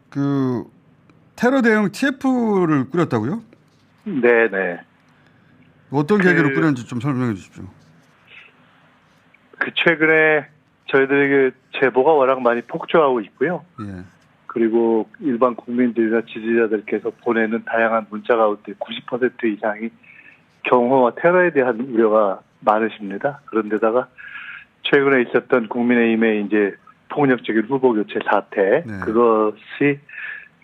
그 테러 대응 TF를 꾸렸다고요? 네네. 어떤 계기로 꾸렸는지 좀 설명해 주십시오. 최근에 저희들에게 제보가 워낙 많이 폭주하고 있고요. 예. 그리고 일반 국민들이나 지지자들께서 보내는 다양한 문자 가운데 90% 이상이 경호와 테러에 대한 우려가 많으십니다. 그런데다가 최근에 있었던 국민의힘의 이제 폭력적인 후보 교체 사태, 네. 그것이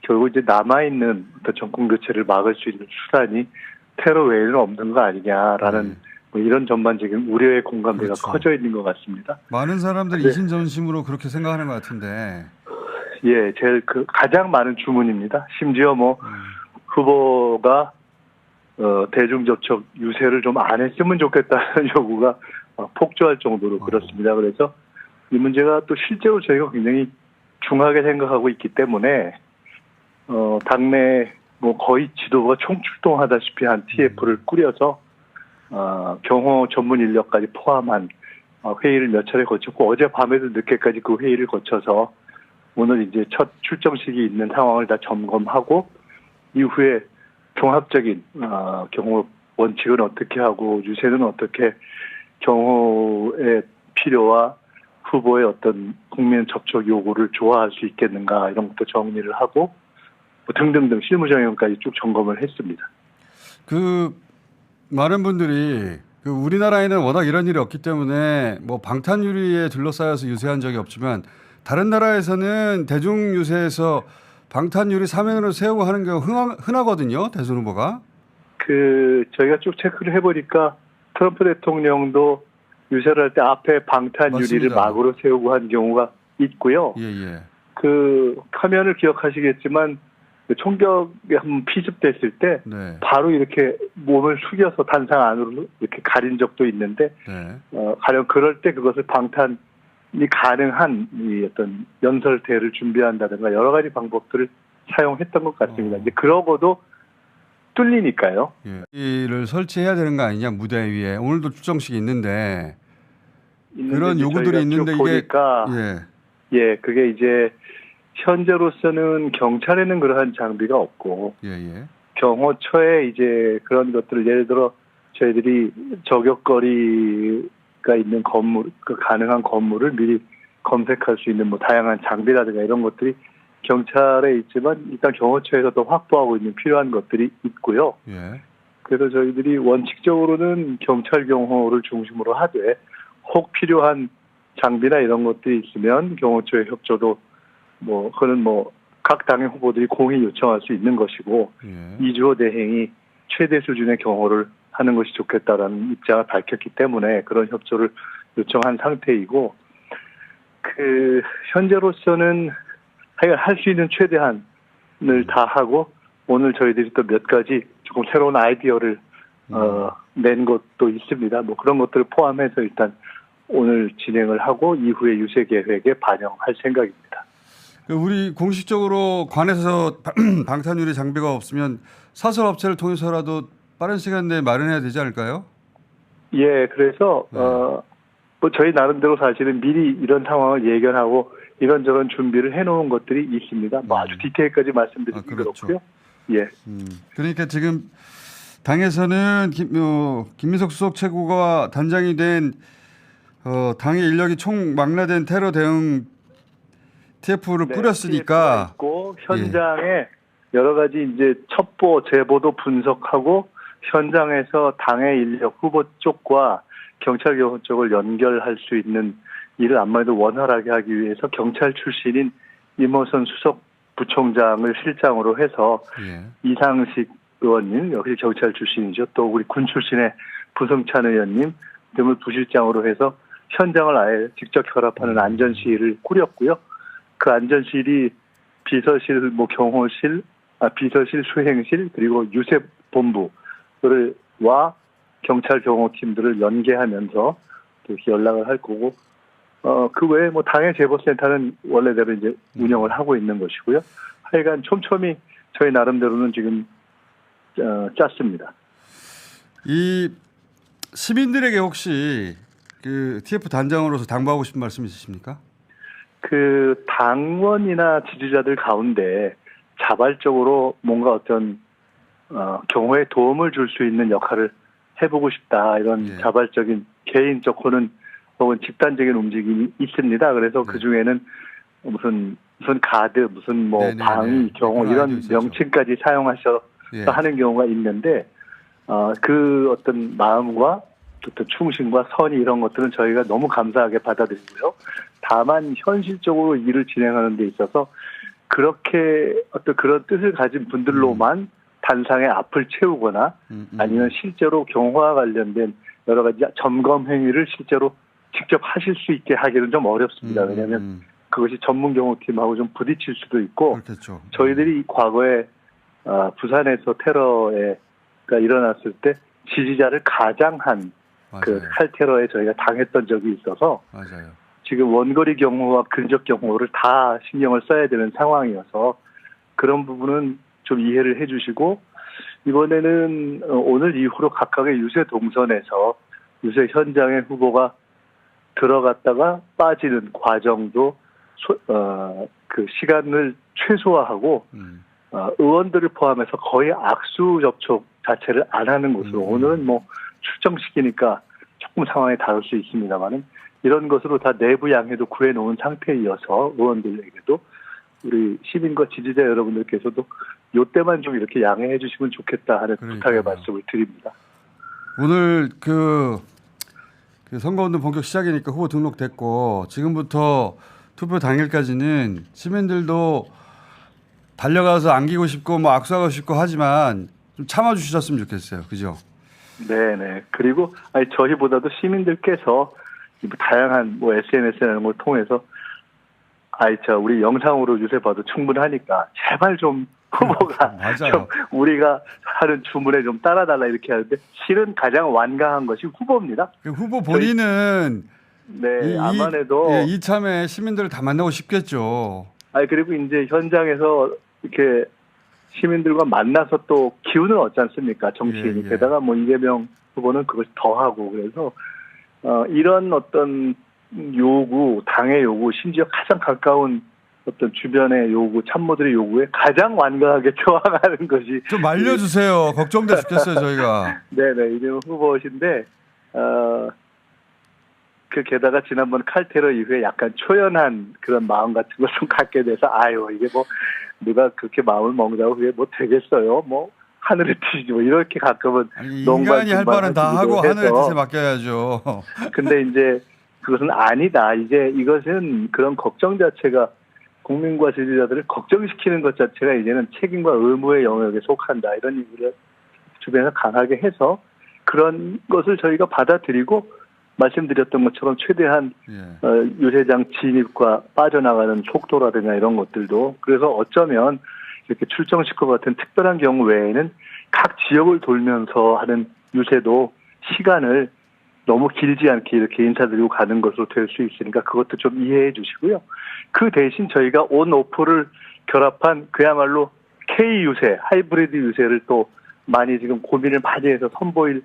결국 이제 남아있는 어떤 정권 교체를 막을 수 있는 수단이 테러 외에는 없는 거 아니냐라는 뭐 이런 전반적인 우려의 공감대가 그렇죠. 커져 있는 것 같습니다. 많은 사람들이 네. 이심전심으로 그렇게 생각하는 것 같은데. 예, 제일 가장 많은 주문입니다. 심지어 뭐 후보가 대중접촉 유세를 좀 안 했으면 좋겠다는 요구가 폭주할 정도로 그렇습니다. 그래서 이 문제가 또 실제로 저희가 굉장히 중하게 생각하고 있기 때문에 당내 뭐 거의 지도부가 총출동하다시피 한 TF를 꾸려서 경호 전문 인력까지 포함한 회의를 몇 차례 거쳤고 어젯밤에도 늦게까지 그 회의를 거쳐서 오늘 이제 첫 출정식이 있는 상황을 다 점검하고 이후에 종합적인 경호 원칙은 어떻게 하고 유세는 어떻게 경호의 필요와 후보의 어떤 국민 접촉 요구를 조화할 수 있겠는가 이런 것도 정리를 하고 뭐 등등등 실무정형까지 쭉 점검을 했습니다. 그 많은 분들이 그 우리나라에는 워낙 이런 일이 없기 때문에 뭐 방탄 유리에 둘러싸여서 유세한 적이 없지만 다른 나라에서는 대중 유세에서 방탄 유리 사면으로 세우고 하는 경우 흔하거든요. 대선 후보가. 저희가 쭉 체크를 해보니까 트럼프 대통령도 유세를 할 때 앞에 방탄 유리를 맞습니다. 막으로 세우고 한 경우가 있고요. 예. 그 화면을 기억하시겠지만 그 총격에 한번 피습됐을 때 네. 바로 이렇게 몸을 숙여서 단상 안으로 이렇게 가린 적도 있는데 네. 가령 그럴 때 그것을 방탄이 가능한 이 어떤 연설대를 준비한다든가 여러 가지 방법들을 사용했던 것 같습니다. 이제 그러고도 뚫리니까요. 예. 이를 설치해야 되는 거 아니냐 무대 위에. 오늘도 출정식이 있는데 그런 요구들이 있는데 이게 보니까 예, 그게 이제 현재로서는 경찰에는 그러한 장비가 없고 예. 경호처에 이제 그런 것들을 예를 들어 저희들이 저격거리가 있는 건물, 그 가능한 건물을 미리 검색할 수 있는 뭐 다양한 장비라든가 이런 것들이 경찰에 있지만 일단 경호처에서도 확보하고 있는 필요한 것들이 있고요. 예. 그래서 저희들이 원칙적으로는 경찰 경호를 중심으로 하되 혹 필요한 장비나 이런 것들이 있으면 경호처의 협조도 뭐 그는 뭐 각 당의 후보들이 공히 요청할 수 있는 것이고 예. 이주호 대행이 최대 수준의 경호를 하는 것이 좋겠다라는 입장을 밝혔기 때문에 그런 협조를 요청한 상태이고 현재로서는 할 수 있는 최대한을 다 하고 오늘 저희들이 또 몇 가지 조금 새로운 아이디어를 낸 것도 있습니다. 뭐 그런 것들을 포함해서 일단 오늘 진행을 하고 이후에 유세 계획에 반영할 생각입니다. 우리 공식적으로 관에서 방탄유리 장비가 없으면 사설 업체를 통해서라도 빠른 시간 내에 마련해야 되지 않을까요? 예, 그래서 뭐 저희 나름대로 사실은 미리 이런 상황을 예견하고 이런저런 준비를 해놓은 것들이 있습니다. 뭐 아주 디테일까지 말씀드리기 그렇죠. 그렇고요. 예. 그러니까 지금 당에서는 김민석 수석 최고가 단장이 된 당의 인력이 총망라된 테러 대응 TF를 꾸렸으니까 있고 현장에 여러 가지 이제 첩보 제보도 분석하고 현장에서 당의 인력 후보 쪽과 경찰 경호 쪽을 연결할 수 있는 일을 아무래도 원활하게 하기 위해서 경찰 출신인 임호선 수석 부총장을 실장으로 해서 이상식 의원님 역시 경찰 출신이죠. 또 우리 군 출신의 부승찬 의원님 등을 부실장으로 해서 현장을 아예 직접 결합하는 안전실을 꾸렸고요. 그 안전실이 비서실, 뭐 경호실, 비서실, 수행실 그리고 유세본부를 와 경찰 경호팀들을 연계하면서 이렇게 연락을 할 거고 그 외에 뭐 당의 제보센터는 원래대로 이제 운영을 하고 있는 것이고요. 하여간 촘촘히 저희 나름대로는 지금 짰습니다. 이 시민들에게 혹시 그 TF 단장으로서 당부하고 싶은 말씀 있으십니까? 그 당원이나 지지자들 가운데 자발적으로 뭔가 어떤 경호에 도움을 줄 수 있는 역할을 해보고 싶다 이런 예. 자발적인 개인적 혹은 집단적인 움직임이 있습니다. 그래서 네. 그 중에는 무슨 가드, 무슨 뭐 네네네. 방위, 경호 그런 이런 아이디어 있었죠. 명칭까지 사용하셔서 예. 하는 경우가 있는데 그 어떤 마음과 어떤 충심과 선의 이런 것들은 저희가 너무 감사하게 받아들이고요. 다만 현실적으로 일을 진행하는 데 있어서 그렇게 어떤 그런 뜻을 가진 분들로만 단상의 앞을 채우거나 아니면 실제로 경호와 관련된 여러 가지 점검 행위를 실제로 직접 하실 수 있게 하기는 좀 어렵습니다. 왜냐하면 그것이 전문 경호팀하고 좀 부딪힐 수도 있고 그렇겠죠. 저희들이 과거에 부산에서 테러가 일어났을 때 지지자를 가장한 그 맞아요. 칼테러에 저희가 당했던 적이 있어서 맞아요. 지금 원거리 경호와 근접 경호를 다 신경을 써야 되는 상황이어서 그런 부분은 좀 이해를 해주시고 이번에는 오늘 이후로 각각의 유세 동선에서 유세 현장에 후보가 들어갔다가 빠지는 과정도 그 시간을 최소화하고 의원들을 포함해서 거의 악수 접촉 자체를 안 하는 것으로 오늘은 뭐 출정식이니까 조금 상황이 다를 수 있습니다만은 이런 것으로 다 내부 양해도 구해놓은 상태이어서 의원들에게도 우리 시민과 지지자 여러분들께서도 이때만 좀 이렇게 양해해 주시면 좋겠다 하는 부탁의 말씀을 드립니다. 오늘 그 선거운동 본격 시작이니까 후보 등록됐고 지금부터 투표 당일까지는 시민들도 달려가서 안기고 싶고 뭐 악수하고 싶고 하지만 좀 참아주셨으면 좋겠어요. 그죠? 네네. 그리고 저희보다도 시민들께서 다양한 뭐 SNS라는 걸 통해서 우리 영상으로 유세 봐도 충분하니까 제발 좀 후보가 맞아요. 좀 우리가 하는 주문에 좀 따라달라 이렇게 하는데 실은 가장 완강한 것이 후보입니다. 후보 본인은 네, 아무래도 이참에 시민들을 다 만나고 싶겠죠. 그리고 이제 현장에서 이렇게 시민들과 만나서 또 기운을 얻지 않습니까? 정치인이. 예. 게다가 뭐 이재명 후보는 그걸 더 하고 그래서 이런 어떤 요구, 당의 요구, 심지어 가장 가까운 어떤 주변의 요구, 참모들의 요구에 가장 완강하게 저항하는 것이 좀 말려주세요. 걱정돼 죽겠어요, 저희가. 네네, 이재명 후보신데 게다가 지난번 칼테러 이후에 약간 초연한 그런 마음 같은 걸 좀 갖게 돼서 이게 뭐 누가 그렇게 마음을 먹는다고 그게 뭐 되겠어요? 뭐 하늘의 뜻이지 뭐 이렇게 가끔은 인간이 할 바는 다 하고 하늘의 뜻에 맡겨야죠. 근데 이제 그것은 아니다. 이제 이것은 그런 걱정 자체가 국민과 지지자들을 걱정시키는 것 자체가 이제는 책임과 의무의 영역에 속한다. 이런 얘기를 주변에서 강하게 해서 그런 것을 저희가 받아들이고 말씀드렸던 것처럼 최대한 유세장 진입과 빠져나가는 속도라든가 이런 것들도 그래서 어쩌면 이렇게 출정식과 같은 특별한 경우 외에는 각 지역을 돌면서 하는 유세도 시간을 너무 길지 않게 이렇게 인사드리고 가는 것으로 될 수 있으니까 그것도 좀 이해해 주시고요. 그 대신 저희가 온 오프를 결합한 그야말로 K 유세, 하이브리드 유세를 또 많이 지금 고민을 많이 해서 선보일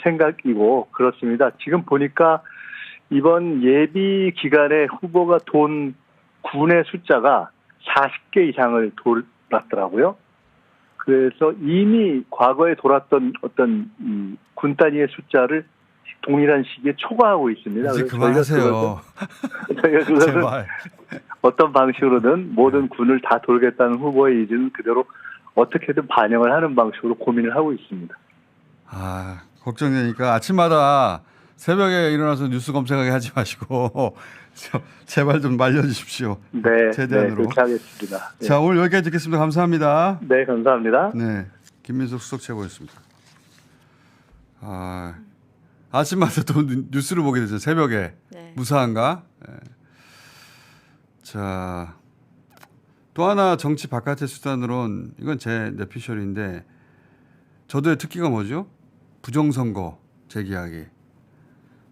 생각이고 그렇습니다. 지금 보니까 이번 예비 기간에 후보가 돈 군의 숫자가 40개 이상을 돌았더라고요. 그래서 이미 과거에 돌았던 어떤 군 단위의 숫자를 동일한 시기에 초과하고 있습니다. 이제 그만하세요. 저희가 그것을 제발. 어떤 방식으로든 모든 군을 다 돌겠다는 후보의 의지는 그대로 어떻게든 반영을 하는 방식으로 고민을 하고 있습니다. 걱정되니까 아침마다 새벽에 일어나서 뉴스 검색하게 하지 마시고 제발 좀 말려주십시오. 네, 제대로. 네, 그렇게 하겠습니다. 자, 오늘 여기까지 듣겠습니다. 감사합니다. 네, 감사합니다. 네, 김민석 수석 최고였습니다. 아침마다 또 뉴스를 보게 되죠. 새벽에. 네. 무사한가? 네. 자, 또 하나 정치 바깥의 수단으론 이건 제 내피셜인데 저도의 특기가 뭐죠? 부정선거 제기하기.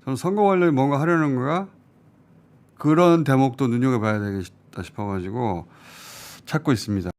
저는 선거 관련해 뭔가 하려는 건가? 그런 대목도 눈여겨봐야 되겠다 싶어가지고 찾고 있습니다.